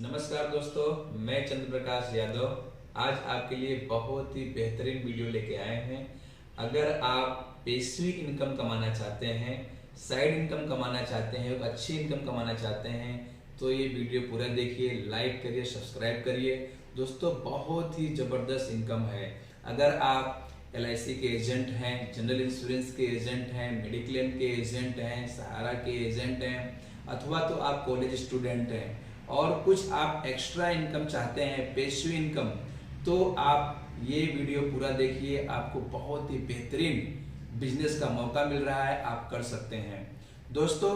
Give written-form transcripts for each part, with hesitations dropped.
नमस्कार दोस्तों, मैं चंद्र प्रकाश यादव आज आपके लिए बहुत ही बेहतरीन वीडियो लेके आए हैं। अगर आप पेसिव इनकम कमाना चाहते हैं, साइड इनकम कमाना चाहते हैं, एक अच्छी इनकम कमाना चाहते हैं तो ये वीडियो पूरा देखिए, लाइक करिए, सब्सक्राइब करिए। दोस्तों बहुत ही ज़बरदस्त इनकम है। अगर आप LIC के एजेंट हैं, जनरल इंश्योरेंस के एजेंट हैं, मेडिक्लेम के एजेंट हैं, सहारा के एजेंट हैं, अथवा तो आप कॉलेज स्टूडेंट हैं और कुछ आप एक्स्ट्रा इनकम चाहते हैं, पेसिव इनकम, तो आप ये वीडियो पूरा देखिए। आपको बहुत ही बेहतरीन बिजनेस का मौका मिल रहा है, आप कर सकते हैं। दोस्तों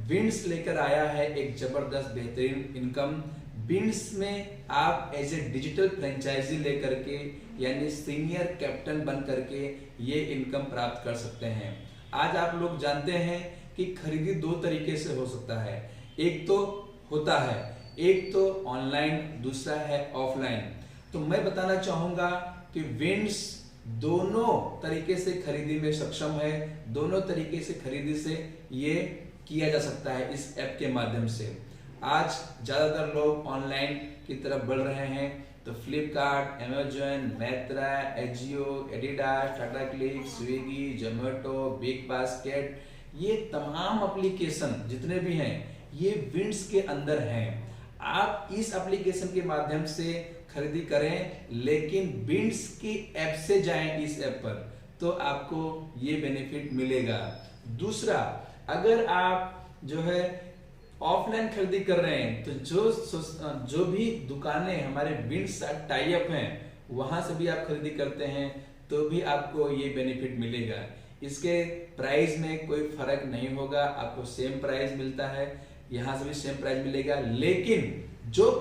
विंड्स लेकर आया है एक जबरदस्त बेहतरीन इनकम। विंड्स में आप एज ए डिजिटल फ्रेंचाइजी लेकर के यानी सीनियर कैप्टन बन करके ये इनकम प्राप्त कर सकते हैं। आज आप लोग जानते हैं कि खरीदी दो तरीके से हो सकता है। एक तो होता है, एक तो ऑनलाइन, दूसरा है ऑफलाइन। तो मैं बताना चाहूंगा कि विंड्स दोनों तरीके से खरीदी में सक्षम है। दोनों तरीके से खरीदी से ये किया जा सकता है इस ऐप के माध्यम से। आज ज्यादातर लोग ऑनलाइन की तरफ बढ़ रहे हैं, तो Flipkart, Amazon, Maitra, AJIO, Adidas, Tata click, Swiggy, Zomato, big basket, ये तमाम एप्लीकेशन जितने भी हैं ये विंड्स के अंदर हैं। आप इस एप्लीकेशन के माध्यम से खरीदी करें, लेकिन विंड्स की ऐप से जाएं इस ऐप पर, तो आपको ये बेनिफिट मिलेगा। दूसरा, अगर आप जो है ऑफलाइन खरीदी कर रहे हैं तो जो भी दुकानें हमारे विंड्स टाई अप हैं वहां से भी आप खरीदी करते हैं तो भी आपको ये बेनिफिट मिलेगा। इसके प्राइस में कोई फर्क नहीं होगा, आपको सेम प्राइस मिलता है, यहां से भी सेम प्राइस मिलेगा। लेकिन जो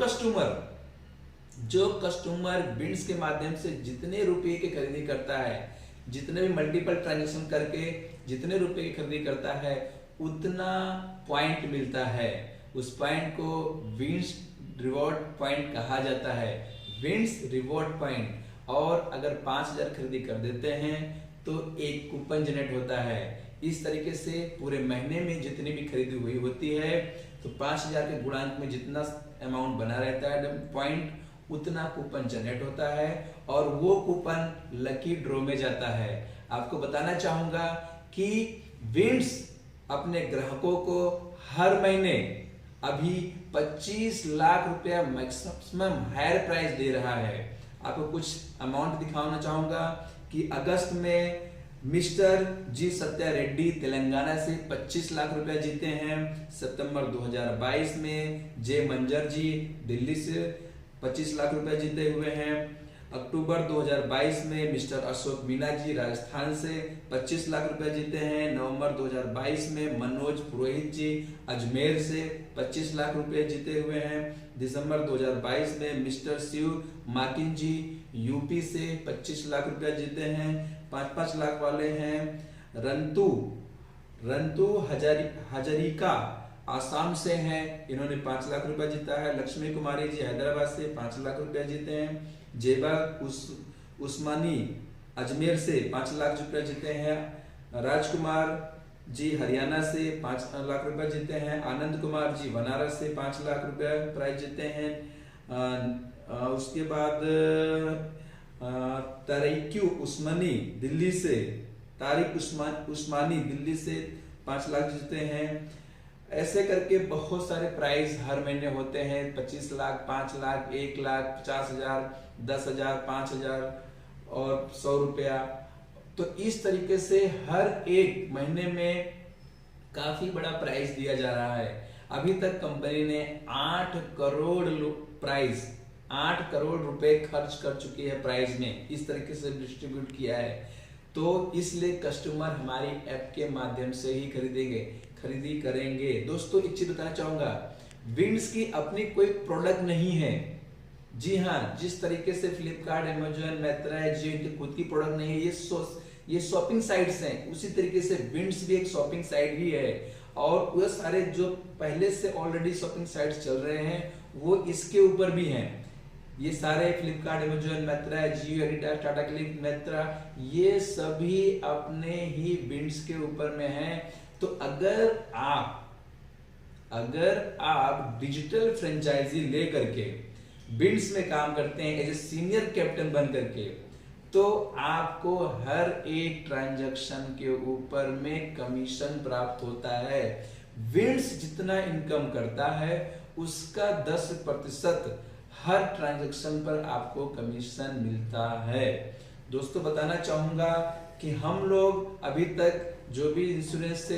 कस्टमर विंड्स के माध्यम से जितने रुपए की खरीदी करता है, जितने भी मल्टीपल ट्रांजेक्शन करके जितने रुपए की खरीदी करता है, उतना पॉइंट मिलता है। उस पॉइंट को विंड्स रिवॉर्ड पॉइंट कहा जाता है, विंड्स रिवॉर्ड पॉइंट। और अगर 5000 खरीदी कर देते हैं तो एक कूपन जनरेट होता है। इस तरीके से पूरे महीने में जितनी भी खरीदी हुई होती है तो 5000 के गुणांक में जितना अमाउंट बना रहता है पॉइंट, उतना कूपन जनरेट होता है और वो कूपन लकी ड्रॉ में जाता है। आपको बताना चाहूंगा कि विंड्स अपने ग्राहकों को हर महीने अभी 25 लाख रुपया मैक्सिमम हायर प्राइस दे रहा है। आपको कुछ अमाउंट दिखाना चाहूंगा कि अगस्त में मिस्टर जी सत्या रेड्डी तेलंगाना से 25 लाख रुपया जीते हैं। सितंबर 2022 में जे मंजर जी दिल्ली से 25 लाख रुपया जीते हुए हैं। अक्टूबर 2022 में मिस्टर अशोक मीना जी राजस्थान से 25 लाख रुपया जीते हैं। नवंबर 2022 में मनोज पुरोहित जी अजमेर से 25 लाख रुपए जीते हुए हैं। दिसंबर 2022 में मिस्टर शिव माकिन जी यूपी से 25 लाख रुपया जीते हैं। 5-5 लाख वाले हैं रंतु हजारिका आसाम से हैं, इन्होंने 5 लाख रुपया जीता है। लक्ष्मी कुमारी जी हैदराबाद से 5 लाख रुपया जीते हैं। जेबा उस्मानी अजमेर से 5 लाख रुपया जीते हैं। राजकुमार जी हरियाणा से 5 लाख रुपया जीते हैं। आनंद कुमार जी बनारस से 5 लाख रुपया प्राइज जीते हैं। उसके बाद तारिक उस्मानी दिल्ली से 5 लाख जीते हैं। ऐसे करके बहुत सारे प्राइज हर महीने होते हैं, 25 लाख, 5 लाख, 1 लाख, 50,000, 10,000, 5,000 और 100 रुपया। तो इस तरीके से हर एक महीने में काफी बड़ा प्राइज दिया जा रहा है। अभी तक कंपनी ने 8 करोड़ रुपए खर्च कर चुकी है प्राइज में, इस तरीके से डिस्ट्रीब्यूट किया है। तो इसलिए कस्टमर हमारी ऐप के माध्यम से ही खरीदी करेंगे। दोस्तों एक चीज बताना चाहूंगा, विंड्स की अपनी कोई प्रोडक्ट नहीं है। जी हाँ, जिस तरीके से फ्लिपकार्ट, अमेजन, मैत्रा, जियो इनकी खुद की प्रोडक्ट नहीं है, ये शॉपिंग साइट्स हैं, उसी तरीके से विंड्स भी एक शॉपिंग साइट ही है। और वो सारे जो पहले से ऑलरेडी शॉपिंग साइट्स चल रहे हैं वो इसके ऊपर भी हैं। ये सारे फ्लिपकार्ट, अमेजन, मैत्रा, जियो, एडिडास, टाटा क्लिक, मैत्रा, ये सभी अपने ही विंड्स के ऊपर में हैं। तो अगर आप अगर आप डिजिटल फ्रेंचाइजी ले करके बिड्स में काम करते हैं एज ए सीनियर कैप्टन बन करके, तो आपको हर एक ट्रांजैक्शन के ऊपर में कमीशन प्राप्त होता है। विंड्स जितना इनकम करता है उसका 10% हर ट्रांजैक्शन पर आपको कमीशन मिलता है। दोस्तों बताना चाहूंगा कि हम लोग अभी तक जो भी इंश्योरेंस से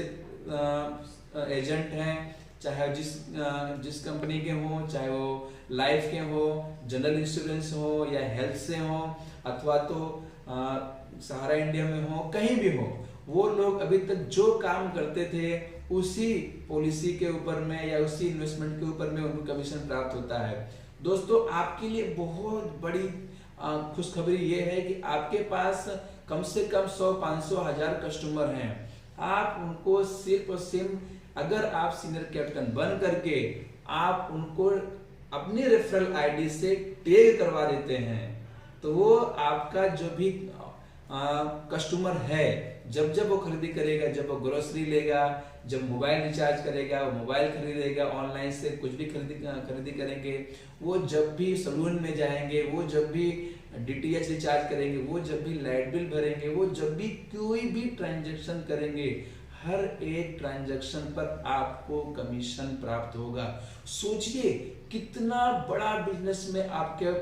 एजेंट हैं, चाहे जिस कंपनी के हो, चाहे वो लाइफ के हो, जनरल इंश्योरेंस हो या हेल्थ से हो, अथवा तो सहारा इंडिया में हो, कहीं भी हो, वो लोग अभी तक जो काम करते थे उसी पॉलिसी के ऊपर में या उसी इन्वेस्टमेंट के ऊपर में उनको कमीशन प्राप्त होता है। दोस्तों आपके लिए बहुत बड़ी खुशखबरी ये है कि आपके पास कम से कम 100, 500, 1000 कस्टमर हैं। आप उनको सिर्फ और सिर्फ अगर आप सीनियर कैप्टन बन करके आप उनको अपनी रेफरल आईडी से टैग करवा देते हैं, तो वो आपका जो भी कस्टमर है, जब जब वो खरीदी करेगा, जब वो ग्रोसरी लेगा, जब मोबाइल रिचार्ज करेगा, वो मोबाइल खरीदेगा, ऑनलाइन से कुछ भी खरीदी करेंगे, वो जब भी सलून में जाएंगे, वो जब भी डीटीएच रिचार्ज करेंगे, वो जब भी लाइट बिल भरेंगे, वो जब भी कोई भी ट्रांजैक्शन करेंगे, हर एक ट्रांजैक्शन पर आपको कमीशन प्राप्त होगा। सोचिए कितना बड़ा बिजनेस में आपके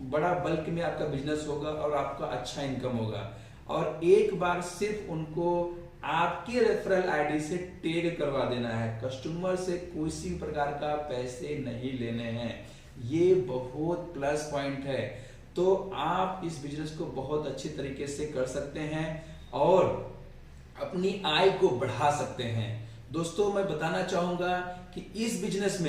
बड़ा बल्क में आपका बिजनेस होगा और आपका अच्छा इनकम होगा। और एक बार सिर्फ उनको आपके रेफरल आईडी से टैग करवा देना है, कस्टमर से किसी प्रकार का पैसे नहीं लेने हैं। ये बहुत प्लस पॉइंट है। तो आप इस बिजनेस को बहुत अच्छी तरीके से कर सकते हैं और अपनी आय को बढ़ा सकते हैं। दोस्तों मैं बताना चाहूंगा कि इस बिजनेस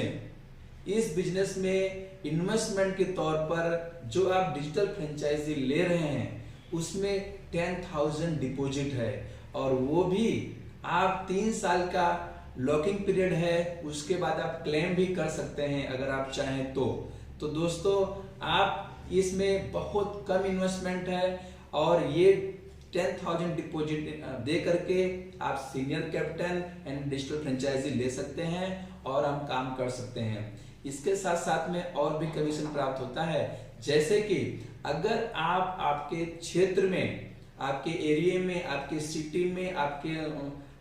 में इन्वेस्टमेंट के तौर पर जो आप डिजिटल फ्रेंचाइजी ले रहे हैं उसमें 10,000 डिपॉजिट है और वो भी आप 3 साल का लॉकिंग पीरियड है, उसके बाद आप क्लेम भी कर सकते हैं अगर आप चाहें तो दोस्तों आप इसमें बहुत कम इन्वेस्टमेंट है और ये 10,000 डिपॉजिट दे करके आप senior captain and digital franchisee ले सकते हैं और हम काम कर सकते हैं। इसके साथ साथ में और भी कमीशन प्राप्त होता है, जैसे कि अगर आप आपके क्षेत्र में, आपके एरिया में, आपके सिटी में, आपके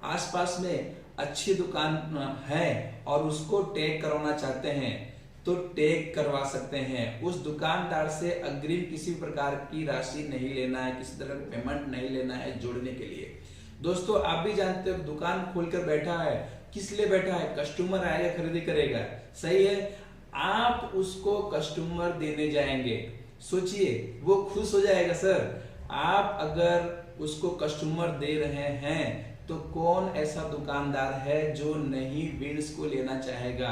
आसपास में अच्छी दुकान है और उसको टैग करवाना चाहते हैं तो टैग करवा सकते हैं। उस दुकानदार से अग्रिम किसी प्रकार की राशि नहीं लेना है, किसी तरह का पेमेंट नहीं लेना है जोड़ने के लिए। दोस्तों आप भी जानते हो दुकान खोलकर बैठा है, किस लिए बैठा है? कस्टमर आएगा, खरीदी करेगा, सही है। आप उसको कस्टमर देने जाएंगे, सोचिए वो खुश हो जाएगा सर। आप अगर उसको कस्टमर दे रहे हैं तो कौन ऐसा दुकानदार है जो नहीं विंड्स को लेना चाहेगा?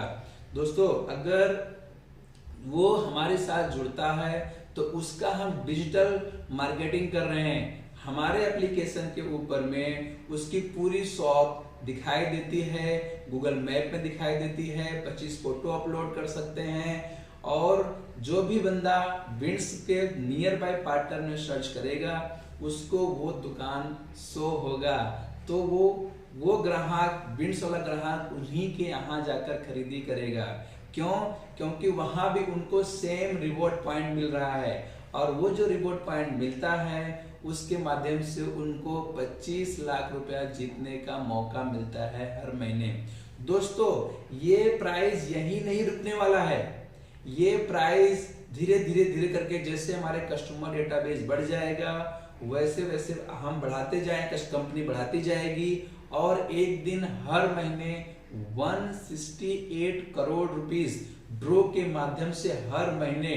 दोस्तों अगर वो हमारे साथ जुड़ता है तो उसका हम डिजिटल मार्केटिंग कर रहे हैं। हमारे एप्लीकेशन के ऊपर में उसकी पूरी शॉप दिखाई देती है, गूगल मैप में दिखाई देती है, 25 फोटो अपलोड कर सकते हैं और जो भी बंदा विंड्स के नियर बाय पार्टनर में सर्च करेगा उसको वो दुकान शो होगा, तो वो ग्राहक, विंड्स वाला ग्राहक उन्हीं के यहाँ जाकर खरीदी करेगा। क्यों? क्योंकि वहां भी उनको सेम रिवॉर्ड पॉइंट मिल रहा है और वो जो रिवॉर्ड पॉइंट मिलता है उसके माध्यम से उनको 25 लाख रुपया जीतने का मौका मिलता है हर महीने। दोस्तों ये प्राइस यही नहीं रुकने वाला है, ये प्राइस धीरे धीरे करके जैसे हमारे कस्टमर डेटाबेस बढ़ जाएगा वैसे वैसे हम बढ़ाते जाएंगे, कंपनी बढ़ाती जाएगी और एक दिन हर महीने 168 करोड़ रुपीस ड्रॉ के माध्यम से हर महीने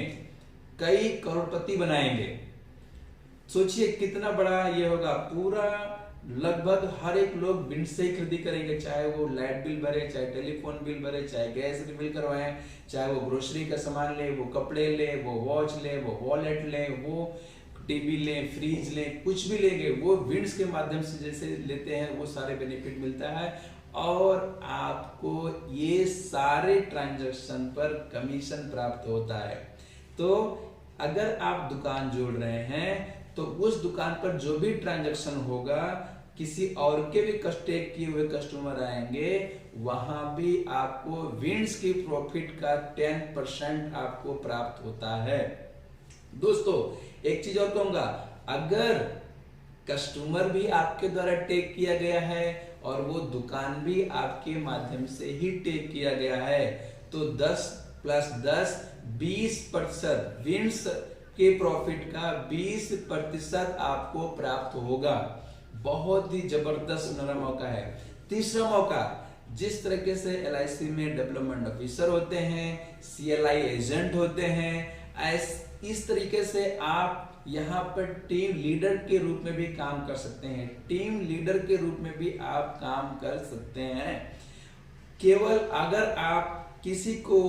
कई करोड़पति बनाएंगे। सोचिए कितना बड़ा ये होगा। पूरा लगभग हर एक लोग विंड से ही खरीदी करेंगे, चाहे वो लाइट बिल भरे, चाहे टेलीफोन बिल भरे, चाहे गैस बिल करवाएं, चाहे वो ग्रोसरी का सामान ले, वो कपड़े ले, वो वॉच ले, वो वॉलेट ले, वो टीवी ले, फ्रिज ले, कुछ भी लेंगे वो विंड्स के माध्यम से जैसे लेते हैं वो सारे बेनिफिट मिलता है और आपको ये सारे ट्रांजैक्शन पर कमीशन प्राप्त होता है। तो अगर आप दुकान जोड़ रहे हैं तो उस दुकान पर जो भी ट्रांजैक्शन होगा किसी और के भी टेक किए हुए कस्टमर आएंगे, वहां भी आपको विंड्स की प्रॉफिट का 10% आपको प्राप्त होता है। दोस्तों एक चीज और कहूंगा, अगर कस्टमर भी आपके द्वारा टेक किया गया है और वो दुकान भी आपके माध्यम से ही टेक किया गया है, तो 10 + 10 20% विंड्स के प्रॉफिट का 20% आपको प्राप्त होगा। बहुत ही जबरदस्त सुनहरा मौका है। तीसरा मौका, जिस तरीके से LIC में डेवलपमेंट ऑफिसर होते हैं, CLI एजेंट होते हैं, इस तरीके से आप यहाँ पर टीम लीडर के रूप में भी काम कर सकते हैं। टीम लीडर के रूप में भी आप काम कर सकते हैं। केवल अगर आप किसी को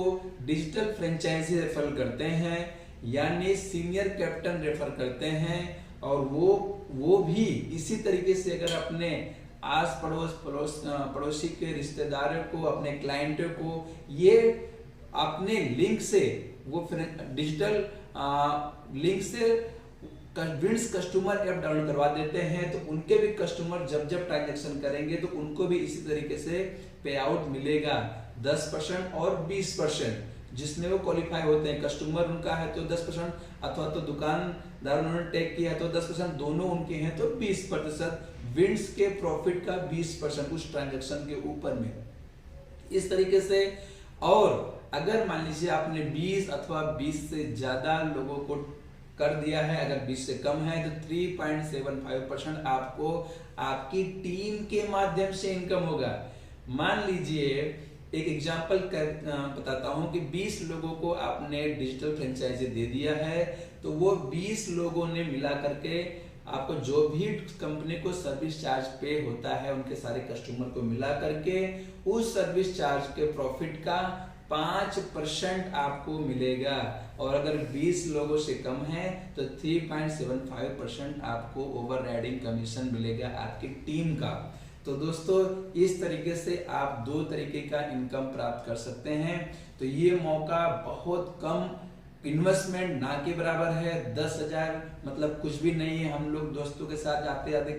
डिजिटल फ्रेंचाइजी रेफर करते हैं, यानी सीनियर कैप्टन रेफर करते हैं, और वो भी इसी तरीके से अगर अपने आस पड़ोसी के रिश्तेदारों को, अपने क्लाइंटों को ये अपने लिंक से, वो डिजिटल लिंक से विंड्स कस्टमर ऐप डाउनलोड करवा देते हैं, तो उनके भी कस्टमर जब ट्रांजैक्शन करेंगे तो उनको भी इसी तरीके से पे आउट मिलेगा 10% और 20%। जिसमें वो क्वालिफाई होते हैं, कस्टमर उनका है तो 10%, अथवा तो दुकानदार उन्होंने टेक किया है तो 10%, दोनों उनके हैं तो 20%। विंड्स के प्रॉफिट का 20% उस ट्रांजैक्शन के ऊपर में, इस तरीके से। और अगर मान लीजिए आपने 20 अथवा 20 से ज्यादा लोगों को कर दिया है, अगर 20 से कम है तो 3.75% आपको आपकी टीम के माध्यम से इनकम होगा। मान लीजिए एक एग्जांपल बताता हूं कि 20 लोगों को आपने डिजिटल फ्रेंचाइजी दे दिया है, तो वो 20 लोगों ने मिला करके आपको जो भी कंपनी को सर्विस चार्ज पे होता है, उनके सारे कस्टमर को मिला करके उस सर्विस चार्ज के प्रॉफिट का 5% आपको मिलेगा। और अगर 20 लोगों से कम है तो 3.75% आपको ओवर राइडिंग कमीशन मिलेगा आपकी टीम का। तो दोस्तों इस तरीके से आप 2 तरीके का इनकम प्राप्त कर सकते हैं। तो ये मौका बहुत कम इन्वेस्टमेंट ना के बराबर है। 10,000 मतलब कुछ भी नहीं है। हम लोग दोस्तों के साथ आते आते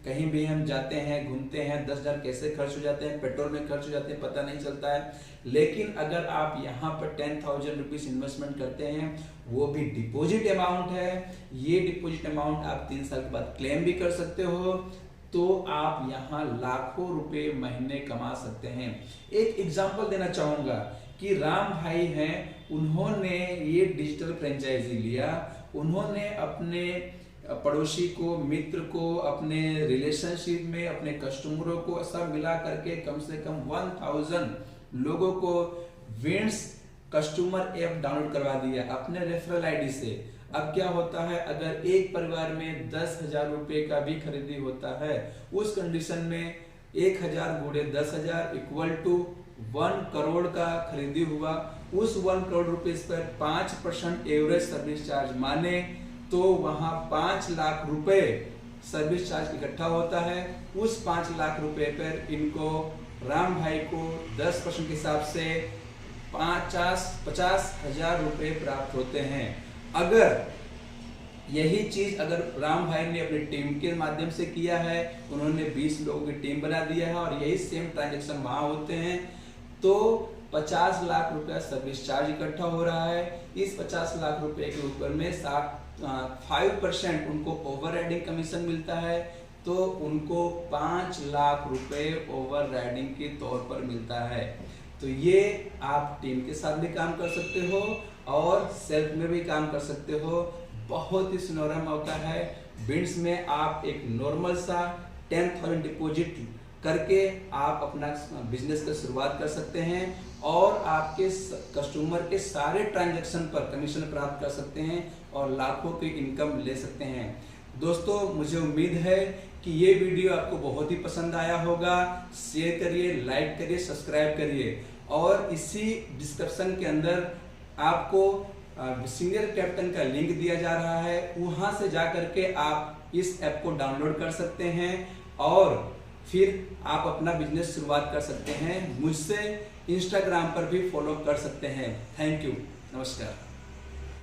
कहीं भी हम जाते हैं, घूमते हैं, 10,000 कैसे खर्च हो जाते हैं, पेट्रोल में खर्च हो जाते हैं, पता नहीं चलता है। लेकिन अगर आप यहाँ पर 10,000 रुपीज इन्वेस्टमेंट करते हैं, वो भी डिपॉजिट अमाउंट है, ये डिपॉजिट अमाउंट आप 3 साल के बाद क्लेम भी कर सकते हो, तो आप यहाँ लाखों रुपए महीने कमा सकते हैं। एक एग्जांपल देना चाहूंगा कि राम भाई हैं, उन्होंने ये डिजिटल फ्रेंचाइजी लिया, उन्होंने अपने पड़ोसी को, मित्र को, अपने रिलेशनशिप में अपने कस्टमरों को सब मिला करके कम से कम 1000 लोगों को विंड्स कस्टमर ऐप डाउनलोड करवा दिया अपने रेफरल आईडी से। अब क्या होता है, अगर एक परिवार में 10,000 रुपए का भी खरीदी होता है, उस कंडीशन में 1000 × 10,000 = 1 करोड़ का खरीदी हुआ। उस 1 करोड़ रुपए पर 5% एवरेज सर्विस चार्ज माने तो वहां 5 लाख रुपए सर्विस चार्ज इकट्ठा होता है। उस 5 लाख रुपए पर इनको, राम भाई को 10% के हिसाब से 50,000 रुपए प्राप्त होते हैं। अगर यही चीज अगर राम भाई ने अपनी टीम के माध्यम से किया है, उन्होंने 20 लोगों की टीम बना दिया है और यही सेम ट्रांजैक्शन वहां होते हैं, तो 50 लाख रुपया सर्विस चार्ज इकट्ठा हो रहा है। इस 50 लाख रुपए के ऊपर में 5% उनको ओवर राइडिंग कमीशन मिलता है, तो उनको 5 लाख रुपए ओवर राइडिंग के तौर पर मिलता है। तो ये आप टीम के साथ भी काम कर सकते हो और सेल्फ में भी काम कर सकते हो। बहुत ही सुनहरा मौका है। विंड्स में आप एक नॉर्मल सा 10,000 डिपॉजिट करके आप अपना बिजनेस की शुरुआत कर सकते हैं और आपके कस्टमर के सारे ट्रांजैक्शन पर कमीशन प्राप्त कर सकते हैं और लाखों की इनकम ले सकते हैं। दोस्तों मुझे उम्मीद है कि ये वीडियो आपको बहुत ही पसंद आया होगा। शेयर करिए, लाइक करिए, सब्सक्राइब करिए और इसी डिस्क्रिप्शन के अंदर आपको सीनियर कैप्टन का लिंक दिया जा रहा है, वहां से जा करके आप इस ऐप को डाउनलोड कर सकते हैं और फिर आप अपना बिजनेस शुरुआत कर सकते हैं। मुझसे इंस्टाग्राम पर भी फॉलो कर सकते हैं। थैंक यू, नमस्कार।